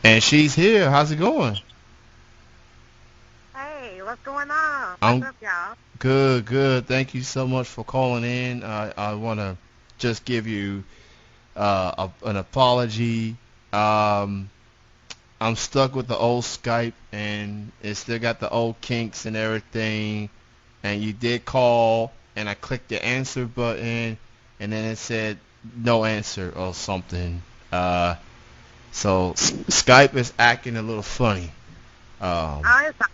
And she's here. How's it going? Hey, what's going on? What's I'm up, y'all? good, good. Thank you so much for calling in. I want to just give you an apology. Um, I'm stuck with the old Skype, and it still got the old kinks and everything. And you did call, and I clicked the answer button, and then it said no answer or something. Uh, Skype is acting a little funny. Um, Oh, it's all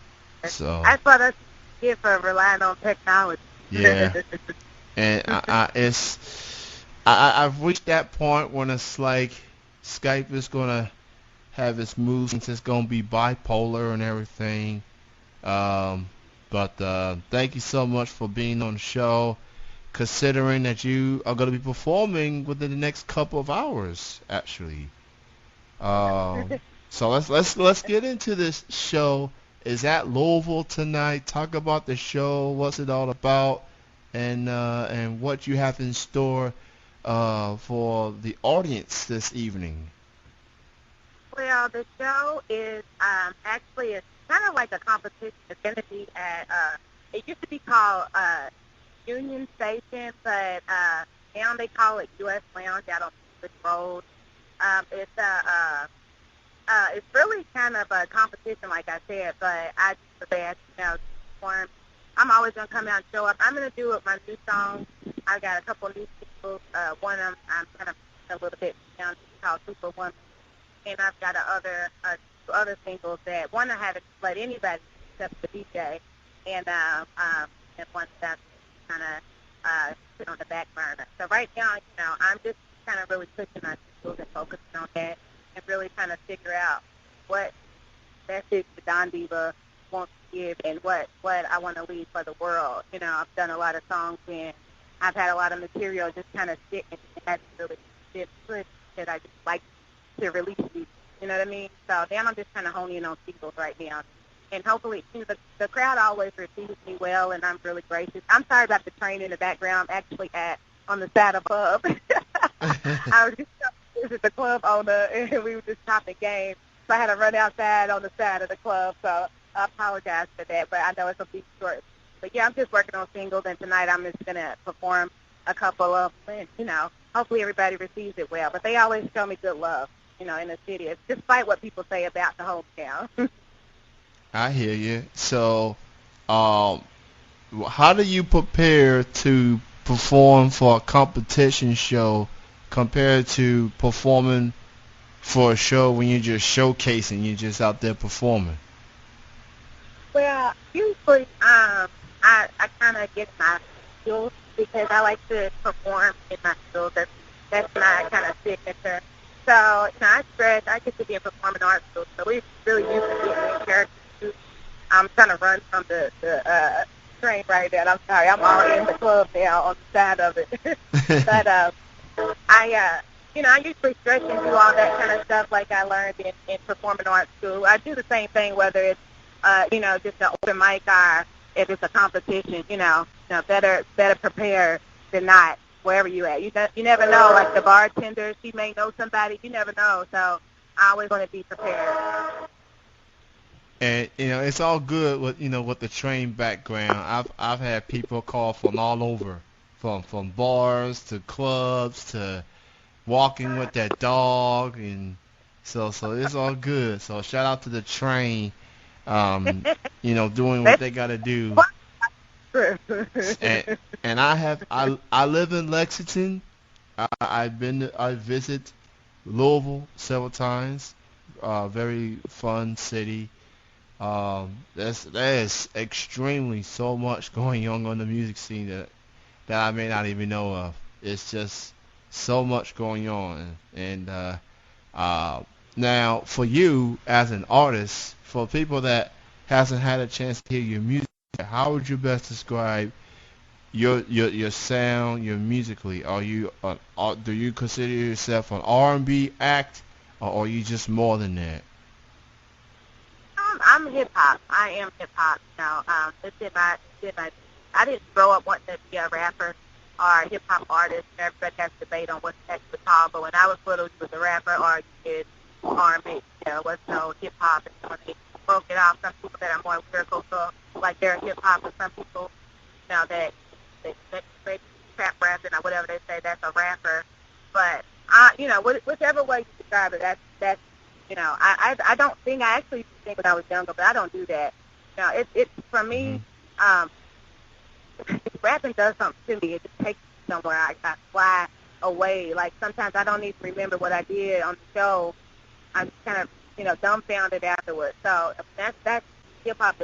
right. so I thought that's here for relying on technology. yeah. And I've reached that point when it's like Skype is gonna have its moves, it's gonna be bipolar and everything. But thank you so much for being on the show, considering that you are gonna be performing within the next couple of hours, actually. So let's get into this show. Is at Louisville tonight. Talk about the show. What's it all about? And what you have in store for the audience this evening. Well, the show is actually it's kind of like a competition. It's going to be at it used to be called Union Station, but now they call it U.S. Lounge out on the road. It's really kind of a competition, like I said, but I do the best, perform. I'm always gonna come out and show up. I'm gonna do it my new songs. I got a couple new singles. One of them I'm kind of a little bit down called Superwoman, and I've got two other singles that one I haven't let anybody except the DJ, and one that kind of put on the back burner. So right now, I'm just kind of really pushing my singles and focusing on that, and really trying to figure out what message the Don Diva wants to give and what I want to leave for the world. I've done a lot of songs and I've had a lot of material just kind of sit and hasn't really been pushed that I just like to release these. You know what I mean? So now I'm just kind of honing in on singles right now. And hopefully, the crowd always receives me well, and I'm really gracious. I'm sorry about the train in the background. I'm actually on the side of a club. I was just visit the club owner, and we were just talking games. So I had to run outside on the side of the club. So I apologize for that, but I know it's a big short. But yeah, I'm just working on singles, and tonight I'm just gonna perform a couple of, and hopefully everybody receives it well. But they always show me good love, in the city, despite what people say about the hometown. I hear you. So, um, how do you prepare to perform for a competition show compared to performing for a show when you're just showcasing, you're just out there performing? Well, usually I kind of get my skills because I like to perform in my skills. That's my kind of signature. So, I stretch. I get to be in performing arts school, so we really used to get in character. Too. I'm trying to run from the train right there. I'm sorry. I'm all in the club now on the side of it. But I usually stretch and do all that kind of stuff like I learned in performing arts school. I do the same thing whether it's just an open mic or if it's a competition. Better prepared than not wherever you at. You never know. Like the bartender, she may know somebody. You never know. So I always want to be prepared. And it's all good with with the train background. I've had people call from all over, from bars to clubs to walking with that dog, and so it's all good. So shout out to the train, um, doing what That's they gotta do. true. And I live in Lexington. I visit Louisville several times. Very fun city. There's extremely so much going on the music scene that I may not even know of. It's just so much going on. And uh, now for you as an artist, for people that hasn't had a chance to hear your music, how would you best describe your sound, your musically? Do you consider yourself an R&B act, or are you just more than that? I'm hip hop. I am hip hop. I didn't grow up wanting to be a rapper or a hip hop artist. Everybody has a debate on what's actually called. But when I was little, you was a rapper or you did R&B. Was no hip hop. And when they broke it off, some people that are more lyrical, so like they're hip hop, and some people, that they trap rapping or whatever they say, that's a rapper. But whichever way you describe it, that's I don't think, I actually used to think when I was younger, but I don't do that. It for me, rapping does something to me. It just takes me somewhere. I fly away. Like sometimes I don't even remember what I did on the show. I'm kind of dumbfounded afterwards. So that's hip hop.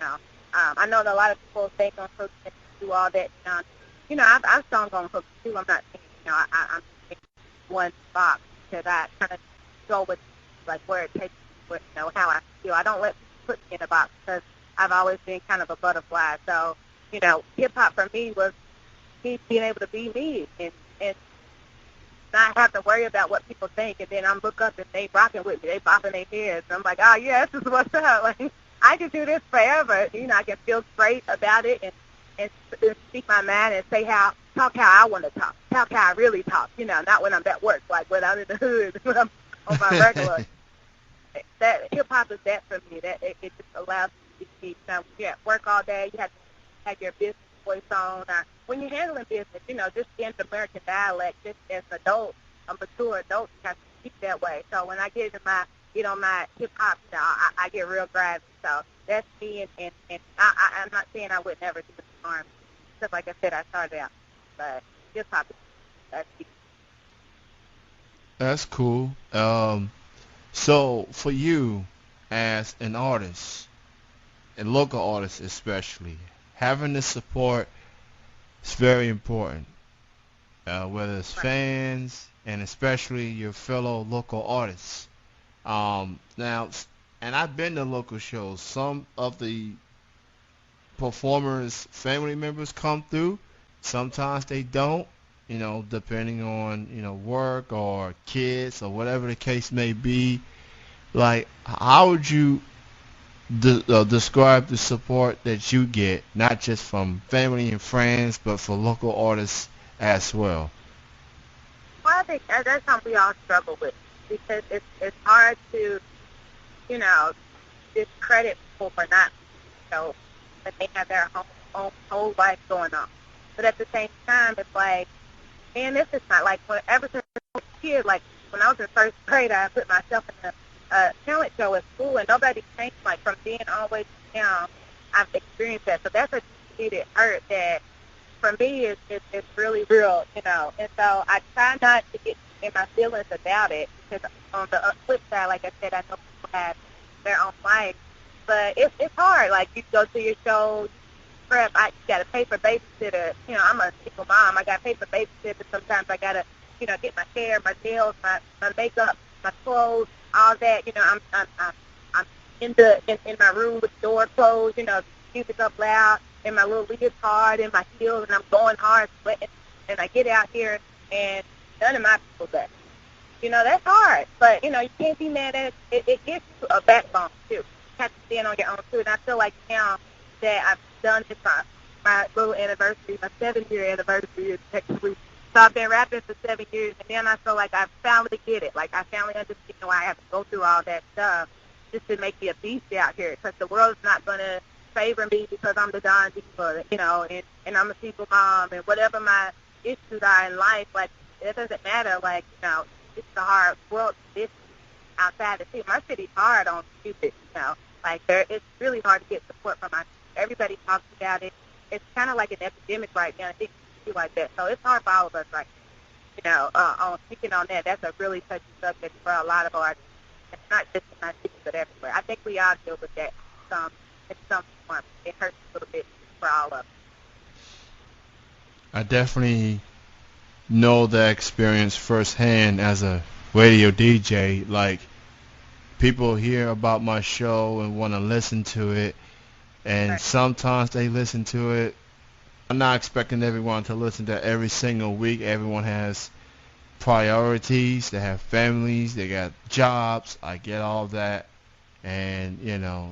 I know that a lot of people think on hooks and do all that. I've sung on hooks too. I'm not saying I'm in one box, because I kind of go with like where it takes me, how I feel. I don't let people put me in a box, because I've always been kind of a butterfly. So hip hop for me was me being able to be me and not have to worry about what people think. And then I look up and they rocking with me, they bopping their heads. And I'm like, oh yeah, this is what's up. Like I can do this forever. I can feel great about it and speak my mind and talk how I want to talk how I really talk. Not when I'm at work, like when I'm in the hood, when I'm on my regular. That hip hop is that for me. That it just allows you to be. You at work all day. You have to have your business voice on. When you're handling business, just in the American dialect, just as an adult, a mature adult, you have to speak that way. So when I get into my hip hop, I get real grabby. So that's me, and I'm not saying I would never do this harm. Just like I said, I started out, but hip hop, that's me. That's cool. So for you, as an artist, and local artists especially, having the support is very important. Whether it's Right. fans and especially your fellow local artists. Now, and I've been to local shows. Some of the performers' family members come through. Sometimes they don't. Depending on work or kids or whatever the case may be. Like, how would you describe the support that you get, not just from family and friends, but for local artists as well? Well, I think that's something we all struggle with, because it's hard to discredit people for not when they have their whole life going on. But at the same time, it's like, man, this is not like ever since I was a kid. Like when I was in first grade, I put myself in a talent show at school, and nobody changed. Like from being always down, I've experienced that. So that's a deep-seated hurt that for me is really real, And so I try not to get in my feelings about it, because on the flip side, like I said, I know people have their own life, but it's hard. Like you go to your show, prep, you got to pay for babysitter. I'm a single mom. I got to pay for babysitter. Sometimes I got to, get my hair, my nails, my makeup, my clothes, all that. I'm in my room with the door closed. Music up loud, in my little leotard, in my heels, and I'm going hard, sweating. And I get out here, and none of my people there. That's hard. But you can't be mad at it. It gives you a backbone too. You have to stand on your own too. And I feel like now that I've done this, my little anniversary, my 7-year anniversary is next week. So I've been rapping for 7 years, and then I feel like I finally get it. Like I finally understand why I have to go through all that stuff just to make me a beast out here. Because the world's not going to favor me because I'm the Don Diva, and I'm a single mom, and whatever my issues are in life, like it doesn't matter. Like it's a hard world. It's outside the city. My city's hard on stupid. Like it's really hard to get support from everybody talks about it. It's kind of like an epidemic right now. I think it's like that. So it's hard for all of us right now. On speaking on that, that's a really touchy subject for a lot of artists. It's not just in my city, but everywhere. I think we all deal with that. In some form, it hurts a little bit for all of us. I definitely know that experience firsthand as a radio DJ. Like, people hear about my show and want to listen to it, and Right. sometimes they listen to it. I'm not expecting everyone to listen to it every single week. Everyone has priorities. They have families. They got jobs. I get all that, and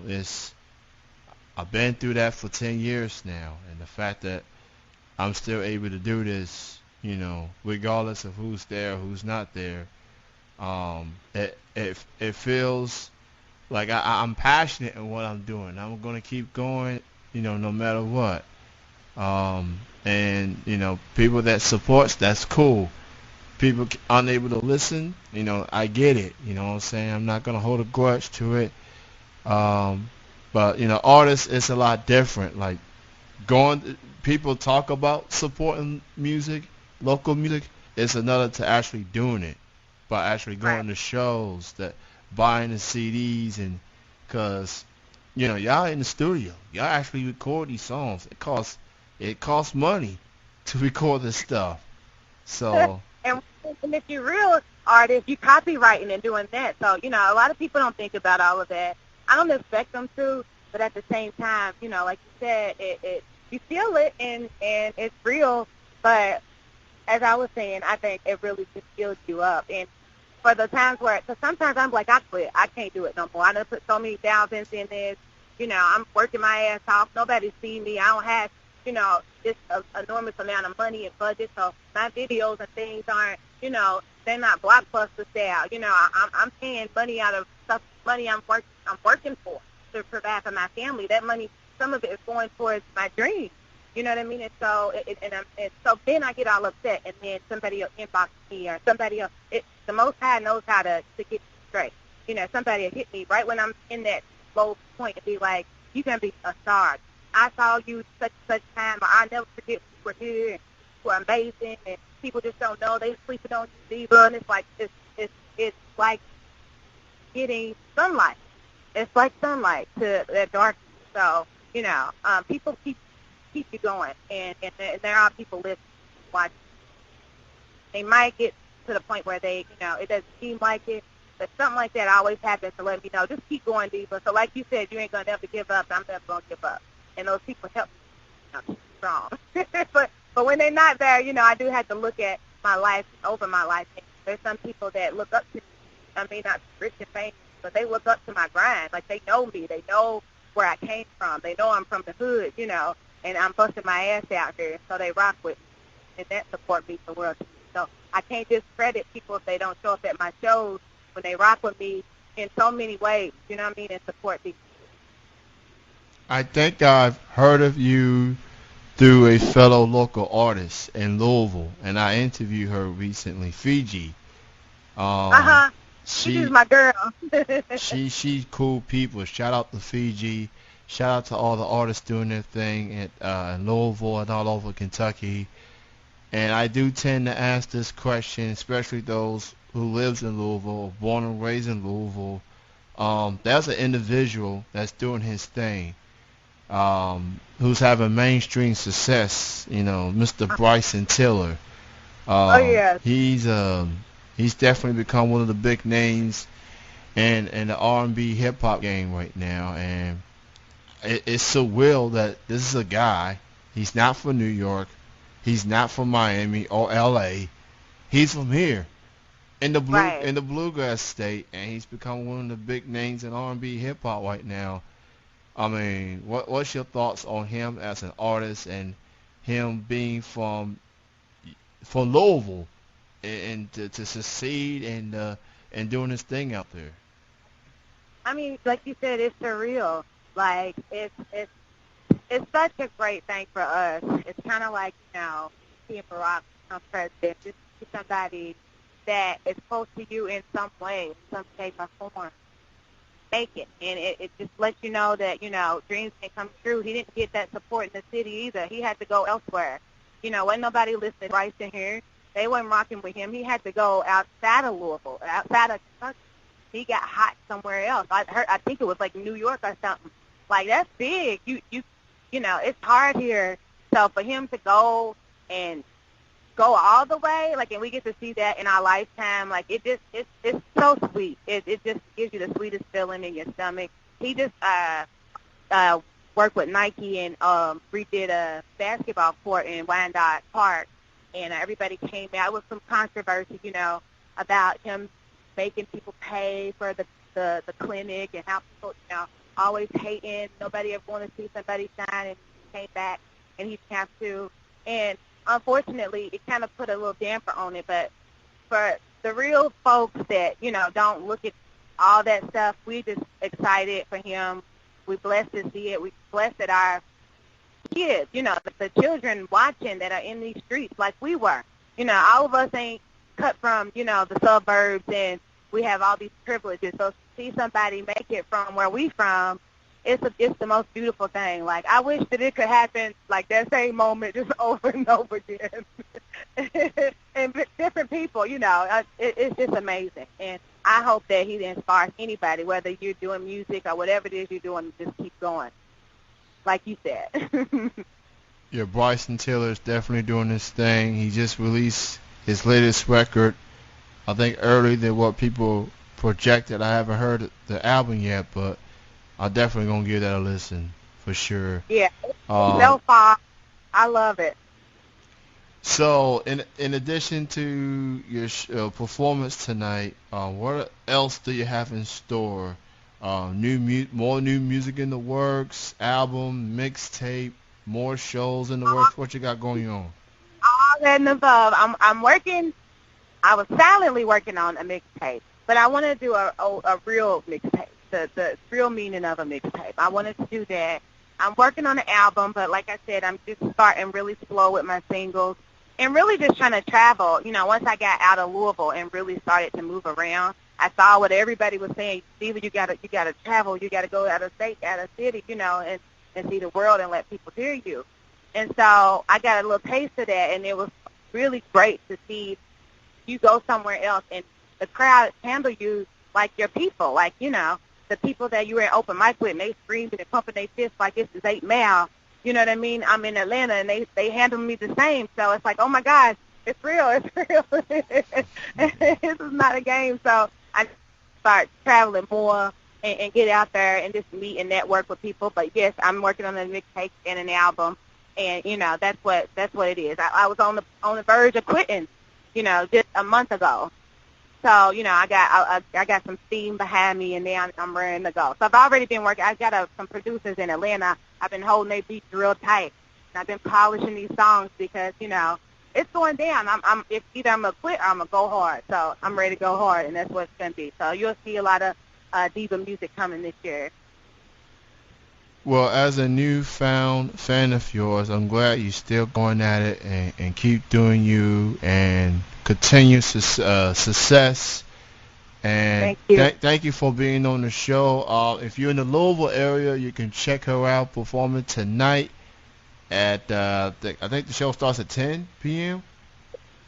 it's I've been through that for 10 years now, and the fact that I'm still able to do this, regardless of who's there or who's not there, It feels like I'm passionate in what I'm doing. I'm gonna keep going, no matter what. And people that supports, that's cool. People unable to listen, I get it. You know what I'm saying? I'm not gonna hold a grudge to it. Um, but artists, it's a lot different. Like people talk about supporting music, local music. It's another to actually doing it, by actually Right. going to shows, that buying the CDs, and cause y'all in the studio, y'all actually record these songs. It costs money to record this stuff. So and, and if you're real artist, you copywriting and doing that. So, a lot of people don't think about all of that. I don't expect them to, but at the same time, like you said, you feel it and it's real. But as I was saying, I think it really just builds you up. And for the times where, because sometimes I'm like, I quit. I can't do it no more. I done put so many thousands in this. I'm working my ass off. Nobody see me. I don't have, this enormous amount of money and budget. So my videos and things aren't, they're not blockbuster style. I'm paying money out of stuff, money I'm working for to provide for my family. That money, some of it is going towards my dreams. You know what I mean? And so, and so then I get all upset, and then somebody will inbox me, or somebody else. The Most High knows how to get you straight. Somebody will hit me right when I'm in that low point and be like, "You gonna be a star. I saw you such and such time. Or I never forget you were here. And you were amazing, and people just don't know. They sleeping on you, Diva." And it's like it's like getting sunlight. It's like sunlight to that darkness. So people keep you going, and there are people listening, watching. They might get to the point where it doesn't seem like it, but something like that always happens to let me know, just keep going, Diva. So like you said, you ain't going to never give up. I'm never going to give up. And those people help me keep strong. but when they're not there, I do have to look at my life, over my life. And there's some people that look up to me. I mean, not rich and famous, but they look up to my grind. Like, they know me. They know where I came from. They know I'm from the hood, and I'm busting my ass out here, so they rock with me, and that support me the world. So I can't just credit people if they don't show up at my shows when they rock with me in so many ways, you know what I mean, and support me. I think I've heard of you through a fellow local artist in Louisville, and I interviewed her recently, Fiji. Um, Uh-huh. She's she my girl. she's cool people. Shout out to Fiji. Shout out to all the artists doing their thing at in Louisville and all over Kentucky. And I do tend to ask this question, especially those who lives in Louisville, born and raised in Louisville. There's an individual that's doing his thing, who's having mainstream success. Mr. Bryson Tiller. Oh, yeah. He's definitely become one of the big names in the R&B hip hop game right now, and it's so real that this is a guy. He's not from New York. He's not from Miami or L.A. He's from here Right. in the bluegrass state, and he's become one of the big names in R&B hip hop right now. I mean, what's your thoughts on him as an artist, and him being from Louisville, and to succeed and doing his thing out there? I mean, like you said, it's surreal. Like, it's such a great thing for us. It's kind of like, seeing Barack become president. Just see somebody that is close to you in some way, in some shape or form, make it. And it just lets you know that, dreams can come true. He didn't get that support in the city either. He had to go elsewhere. Wasn't nobody listening to Bryson here. They wasn't rocking with him. He had to go outside of Louisville, outside of Kentucky. He got hot somewhere else. I think it was like New York or something. Like, that's big. It's hard here. So for him to go and go all the way, like, and we get to see that in our lifetime, like, it's so sweet. It just gives you the sweetest feeling in your stomach. He just worked with Nike and redid a basketball court in Wyandotte Park, and everybody came out with some controversy, about him making people pay for the clinic, and how people, always hating. Nobody ever wanted to see somebody shine, and he came back, and he didn't have to. And unfortunately, it kind of put a little damper on it, but for the real folks that, don't look at all that stuff, we just excited for him. We blessed to see it. We blessed that our kids, the children watching that are in these streets like we were. All of us ain't cut from, the suburbs, and we have all these privileges. So to see somebody make it from where we from, it's the most beautiful thing. Like, I wish that it could happen, like that same moment, just over and over again. And different people, it's just amazing. And I hope that he inspires anybody, whether you're doing music or whatever it is you're doing, just keep going, like you said. Yeah, Bryson Tiller is definitely doing this thing. He just released his latest record, I think earlier than what people projected. I haven't heard the album yet, but I'm definitely going to give that a listen for sure. Yeah, so far, I love it. So, in addition to your performance tonight, what else do you have in store? More new music in the works, album, mixtape, more shows in the works. What you got going on? All that and above. I'm working. I was silently working on a mixtape, but I want to do a real mixtape. The real meaning of a mixtape. I wanted to do that. I'm working on an album, but like I said, I'm just starting really slow with my singles. And really just trying to travel. Once I got out of Louisville and really started to move around, I saw what everybody was saying. Steve, you gotta travel. You gotta go out of state, out of city, and see the world and let people hear you. And so I got a little taste of that, and it was really great to see you go somewhere else and the crowd handle you like your people, like, the people that you were in open mic with, and they screaming and pumping their fists like it's 8 Mile. You know what I mean? I'm in Atlanta, and they handle me the same. So it's like, oh, my gosh, it's real. It's real. This is not a game. So I start traveling more and get out there and just meet and network with people. But, yes, I'm working on a mixtape and an album, and, that's what it is. I was on the verge of quitting, just a month ago. So, I got some steam behind me, and now I'm ready to go. So I've already been working. I've got some producers in Atlanta. I've been holding their beats real tight. And I've been polishing these songs because, it's going down. It's either I'm going to quit or I'm going to go hard. So I'm ready to go hard, and that's what it's going to be. So you'll see a lot of diva music coming this year. Well, as a newfound fan of yours, I'm glad you're still going at it and keep doing you and continue success. And thank you for being on the show. If you're in the Louisville area, you can check her out performing tonight at, I think the show starts at 10 p.m.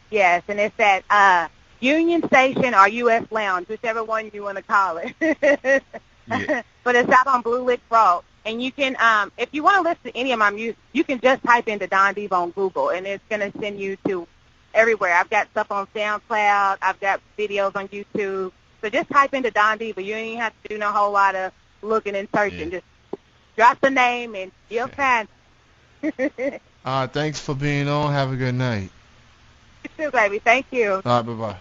Yes, and it's at Union Station or U.S. Lounge, whichever one you want to call it. Yeah. But it's out on Blue Lick Road. And you can, if you want to listen to any of my music, you can just type into Don Diva on Google, and it's going to send you to everywhere. I've got stuff on SoundCloud. I've got videos on YouTube. So just type into Don Diva. You don't even have to do no whole lot of looking and searching. Yeah. Just drop the name, and you'll find it. Thanks for being on. Have a good night. You too, baby. Thank you. All right, bye-bye.